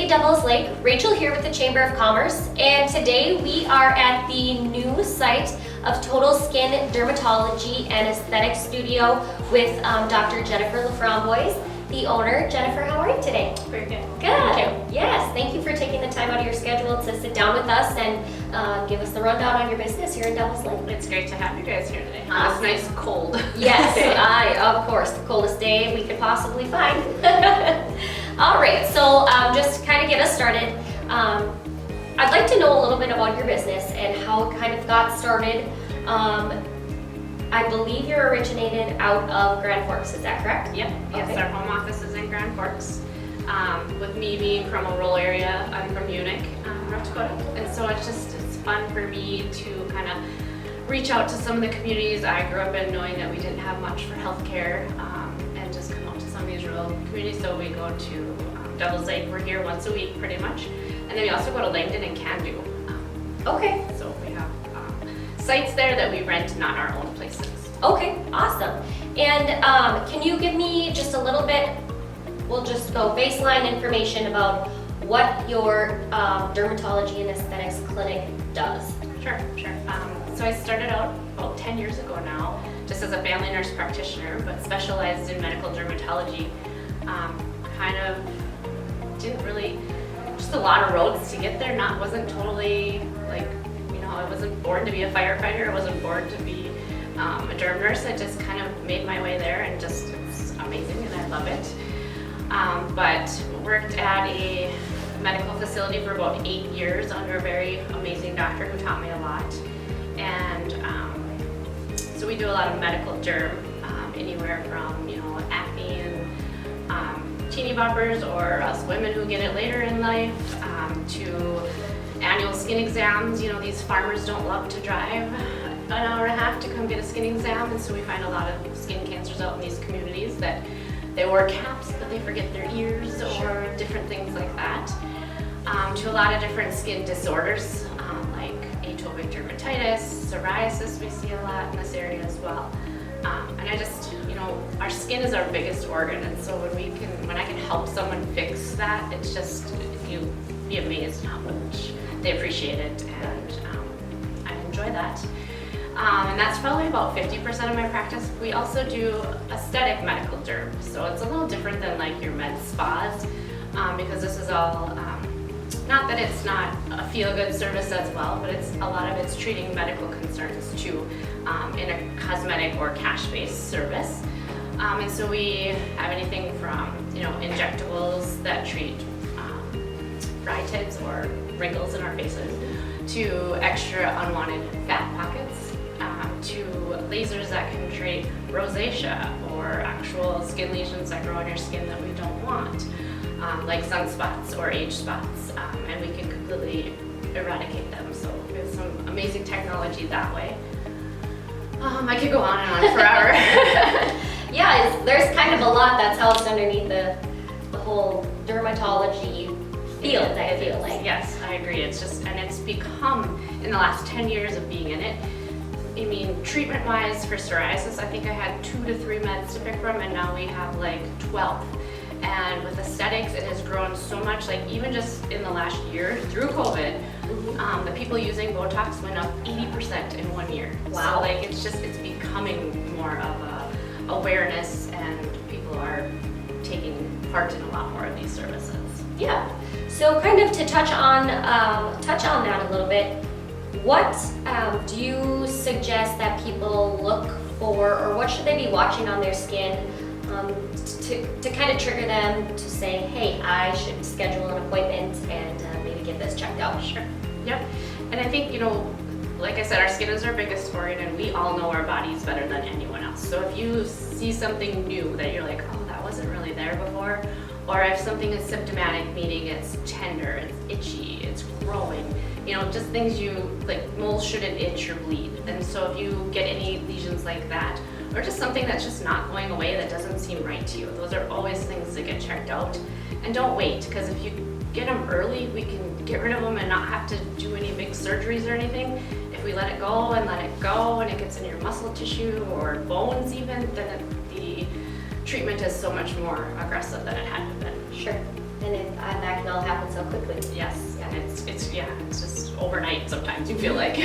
City, Devil's Lake. Rachel here with the Chamber of Commerce, and today we are at the new site of Total Skin Dermatology and Aesthetics Studio with Dr. Jennifer Laframboise, the owner. Jennifer, how are you today? Very good. Good. Thank you. Yes, thank you for taking the time out of your schedule to sit down with us and give us the rundown on your business here in Devil's Lake. It's great to have you guys here today. Awesome. It's nice cold. Yes, of course, the coldest day we could possibly find. All right, so just to kind of get us started, I'd like to know a little bit about your business and how it kind of got started. I believe you're originated out of Grand Forks, is that correct? Yep. Yes, Okay. our home office is in Grand Forks. With me being from a rural area, I'm from Munich, North Dakota. And so it's fun for me to kind of reach out to some of the communities I grew up in, knowing that we didn't have much for healthcare, and just come out to some of these rural communities. So we go to Devil's Lake. We're here once a week pretty much. And then we also go to Langdon and Candu. Okay. So we have sites there that we rent, not our own places. Okay, awesome. And can you give me just a little bit, we'll just go baseline information about what your dermatology and aesthetics clinic does? Sure. So I started out about 10 years ago now, just as a family nurse practitioner, but specialized in medical dermatology. Kind of didn't really, just a lot of roads to get there. Wasn't totally like, I wasn't born to be a firefighter. I wasn't born to be a derm nurse. I just kind of made my way there, and just it's amazing, and I love it. But worked at a medical facility for about 8 years under a very amazing doctor who taught me a lot. And so we do a lot of medical derm, anywhere from acne and teeny boppers, or us women who get it later in life, to annual skin exams. These farmers don't love to drive an hour and a half to come get a skin exam, and so we find a lot of skin cancers out in these communities that they wear caps but they forget their ears, or different things like that. To a lot of different skin disorders, like atopic dermatitis, psoriasis, we see a lot in this area as well. And I just, our skin is our biggest organ, and so when I can help someone fix that, it's just, you'll be amazed how much they appreciate it, and I enjoy that. And that's probably about 50% of my practice. We also do aesthetic medical derm, so it's a little different than like your med spas, because this is all, not that it's not a feel-good service as well, but a lot of it's treating medical concerns too, in a cosmetic or cash-based service. And so we have anything from injectables that treat dry tids or wrinkles in our faces, to extra unwanted fat pockets, to lasers that can treat rosacea or actual skin lesions that grow on your skin that we don't want, like sunspots or age spots, and we can completely eradicate them. So we have some amazing technology that way. I could go on and on forever. Yeah, there's kind of a lot that's housed underneath the whole dermatology field, I feel like. Yes, I agree. And it's become, in the last 10 years of being in it, treatment-wise for psoriasis, I think I had 2 to 3 meds to pick from, and now we have like 12. And with aesthetics, it has grown so much, like even just in the last year, through COVID, the people using Botox went up 80% in 1 year. Wow. So it's becoming more of a awareness, and people are taking part in a lot more of these services. Yeah. So kind of to touch on that a little bit, what do you suggest that people look for, or what should they be watching on their skin to kind of trigger them to say, hey, I should schedule an appointment and maybe get this checked out? Sure. Yep. And I think, like I said, our skin is our biggest organ, and we all know our bodies better than anyone else. So if you see something new that you're like, oh, that wasn't really there before, or if something is symptomatic, meaning it's tender, it's itchy, it's growing, just things like moles shouldn't itch or bleed. And so if you get any lesions like that, or just something that's just not going away that doesn't seem right to you, those are always things that get checked out. And don't wait, because if you get them early, we can get rid of them and not have to do any big surgeries or anything. If we let it go, and it gets in your muscle tissue or bones even, then the treatment is so much more aggressive than it had been. Sure. And that can all happen so quickly. Yes, and it's just overnight sometimes, you feel like.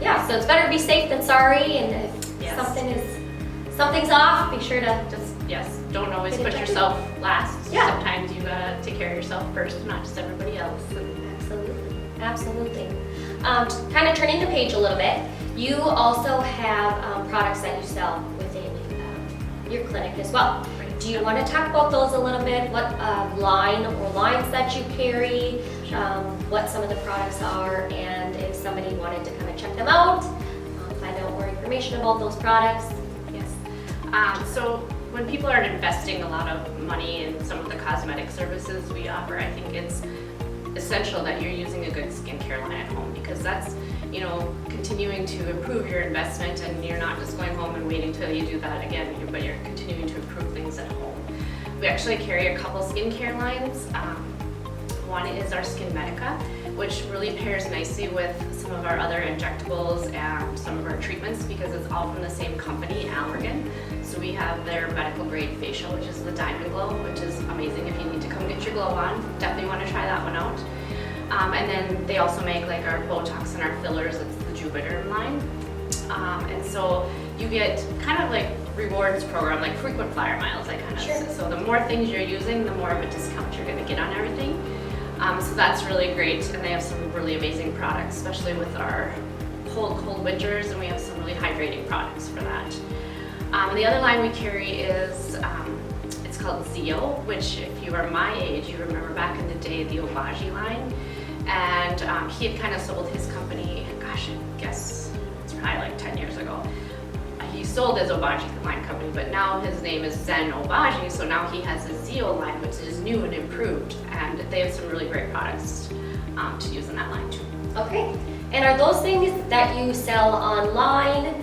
Yeah, so it's better to be safe than sorry, and if Yes. something's off, be sure to just Yes, don't always Get it put checked. yourself last. Yeah. Sometimes you gotta take care of yourself first, not just everybody else. Absolutely, absolutely. Kind of turning the page a little bit, you also have products that you sell within your clinic as well. Do you want to talk about those a little bit? What line or lines that you carry, what some of the products are, and if somebody wanted to come and check them out, find out more information about those products? Yes. So when people are investing a lot of money in some of the cosmetic services we offer, I think it's essential that you're using a good skincare line at home, because that's, continuing to improve your investment, and you're not just going home and waiting till you do that again, but you're continuing to improve things at home. We actually carry a couple skincare lines. One is our Skin Medica, which really pairs nicely with some of our other injectables and some of our treatments, because it's all from the same company, Allergan. So we have their medical grade facial, which is the Diamond Glow, which is amazing if you need to come get your glow on. Definitely want to try that one out. And then they also make like our Botox and our fillers. It's the Juvederm line. And so you get kind of like rewards program, like frequent flyer miles, I kind of Sure. say. So the more things you're using, the more of a discount you're going to get on everything. So that's really great, and they have some really amazing products, especially with our cold winters, and we have some really hydrating products for that. The other line we carry is, it's called Zeo, which if you are my age, you remember back in the day, the Obagi line. And he had kind of sold his company, gosh, I guess it's probably like 10 years ago. He sold his Obagi line company, but now his name is Zen Obagi, so now he has his Zeo line, which is new and improved, and they have some really great products to use in that line too. Okay. And are those things that you sell online?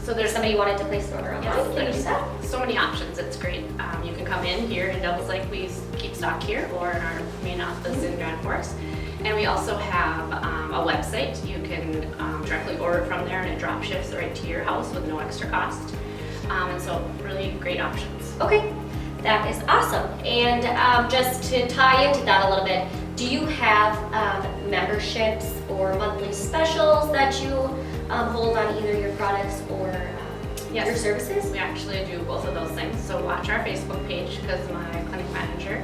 So there's somebody wanted to place an order online? Yes, Can you do there's that? so many options. It's great. You can come in here in Devils Lake. We keep stock here, or in our main office in Grand Forks. And we also have a website. You can directly order from there, and it drop ships right to your house with no extra cost. And so really great options. Okay, that is awesome. And just to tie into that a little bit, do you have memberships or monthly specials that you hold on either your products or Yes. your services? We actually do both of those things. So watch our Facebook page, because my clinic manager,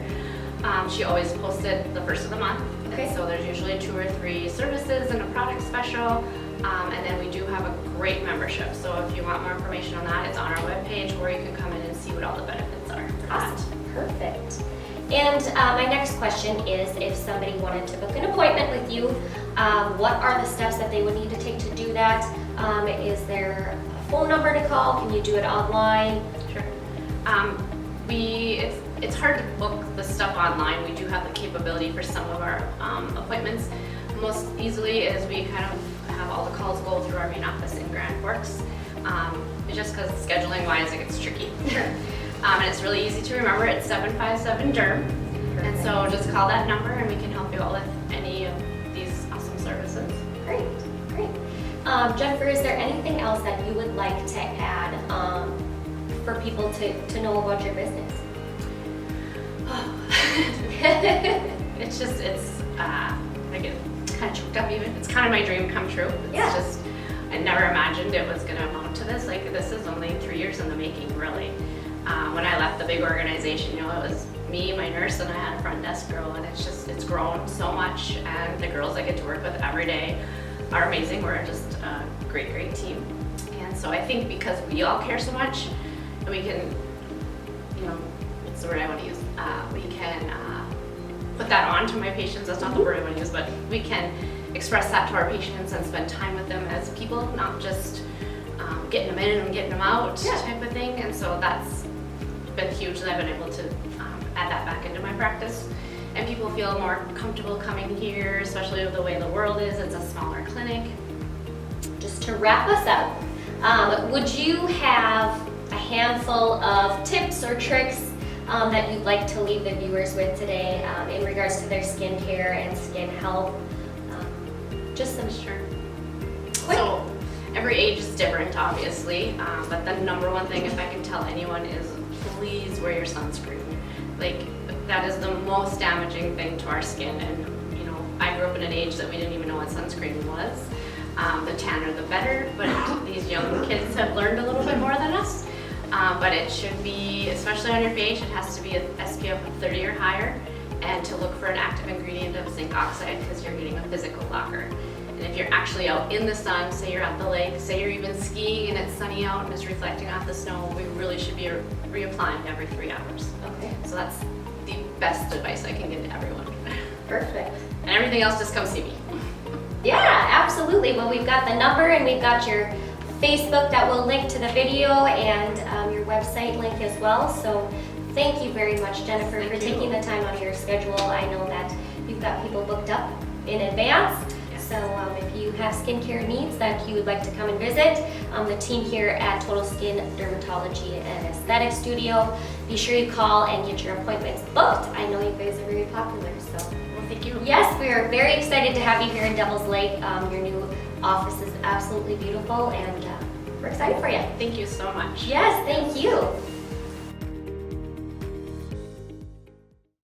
she always posts it the first of the month. Okay. And so there's usually 2 or 3 services and a product special. And then we do have a great membership. So if you want more information on that, it's on our webpage, or you can come in and see what all the benefits are for that. Awesome, perfect. And my next question is, if somebody wanted to book an appointment with you, what are the steps that they would need to take to do that? Is there a phone number to call? Can you do it online? Sure. It's hard to book the stuff online. We do have the capability for some of our appointments. Most easily is we kind of have all the calls go through our main office in Grand Forks. Just because scheduling wise it gets tricky. And it's really easy to remember. It's 757-DERM. And so just call that number and we can help you out with any of these awesome services. Great, great. Jennifer, is there anything else that you would like to add for people to know about your business? I get kind of choked up even. It's kind of my dream come true. Yeah. It's just, I never imagined it was going to amount to this. Like, this is only 3 years in the making, really. When I left the big organization, it was me, my nurse, and I had a front desk girl, and it's grown so much, and the girls I get to work with every day are amazing. We're just a great, great team. And so I think because we all care so much, we can, what's the word I want to use? We can put that on to my patients. That's not the word I want to use, but we can express that to our patients and spend time with them as people, not just getting them in and getting them out type of thing. And so that's been huge that I've been able to add that back into my practice. And people feel more comfortable coming here, especially with the way the world is. It's a smaller clinic. Just to wrap us up, would you have a handful of tips or tricks that you'd like to leave the viewers with today in regards to their skincare and skin health? Just some quick. So every age is different, obviously, but the number one thing, if I can tell anyone, is please wear your sunscreen. Like, that is the most damaging thing to our skin. And you know, I grew up in an age that we didn't even know what sunscreen was. The tanner the better, but these young kids have learned a little bit more than us. But it should be, especially on your face, it has to be an SPF of 30 or higher, and to look for an active ingredient of zinc oxide because you're getting a physical blocker. And if you're actually out in the sun, say you're at the lake, say you're even skiing and it's sunny out and it's reflecting off the snow, we really should be reapplying every 3 hours. Okay. So that's the best advice I can give to everyone. Perfect. And everything else, just come see me. Yeah, absolutely. Well, we've got the number and we've got your Facebook that will link to the video and your website link as well. So thank you very much, Jennifer, for taking the time out of your schedule. I know that you've got people booked up in advance. Yes. So if you have skincare needs that you would like to come and visit, the team here at Total Skin Dermatology and Aesthetics Studio, be sure you call and get your appointments booked. I know you guys are very popular, so. Well, thank you. Yes, we are very excited to have you here in Devil's Lake. Your new office is absolutely beautiful and we're excited for you. Thank you so much. Yes, thank you.